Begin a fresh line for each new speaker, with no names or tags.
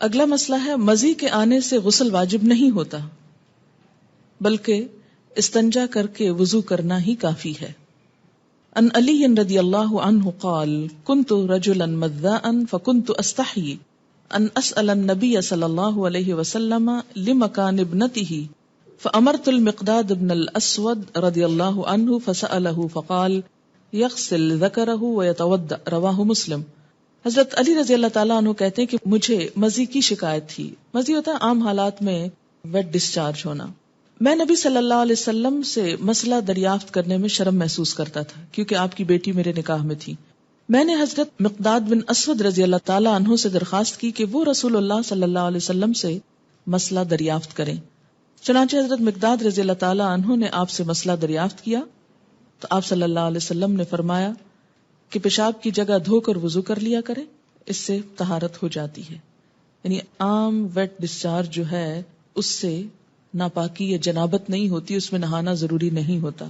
اگلا مسئلہ ہے مزی کے آنے سے غسل واجب نہیں ہوتا بلکہ استنجا کر کے وضو کرنا ہی کافی ہے. ان علی رضی اللہ عنہ قال كنت رجلا مذاء فكنت استحيي ان اسأل النبي صلی اللہ علیہ وسلم لمكان ابنته فامرت المقداد بن الاسود رضی اللہ عنہ فسأله فقال يغسل ذکره ويتوضأ رواہ مسلم. حضرت علی رضی اللہ تعالیٰ عنہ کہتے ہیں کہ مجھے مزی کی شکایت تھی. مزی ہوتا ہے عام حالات میں ویٹ ڈسچارج ہونا. میں نبی صلی اللہ علیہ وسلم سے مسئلہ دریافت کرنے میں شرم محسوس کرتا تھا کیونکہ آپ کی بیٹی میرے نکاح میں تھی. میں نے حضرت مقداد بن اسود رضی اللہ تعالیٰ عنہ سے درخواست کی کہ وہ رسول اللہ صلی اللہ علیہ وسلم سے مسئلہ دریافت کریں. چنانچہ حضرت مقداد رضی اللہ تعالیٰ عنہ نے آپ سے مسئلہ دریافت کیا تو آپ صلی اللہ علیہ وسلم نے فرمایا کہ پیشاب کی جگہ دھو کر وضو کر لیا کرے، اس سے طہارت ہو جاتی ہے. یعنی عام ویٹ ڈسچارج جو ہے اس سے ناپاکی یا جنابت نہیں ہوتی، اس میں نہانا ضروری نہیں ہوتا.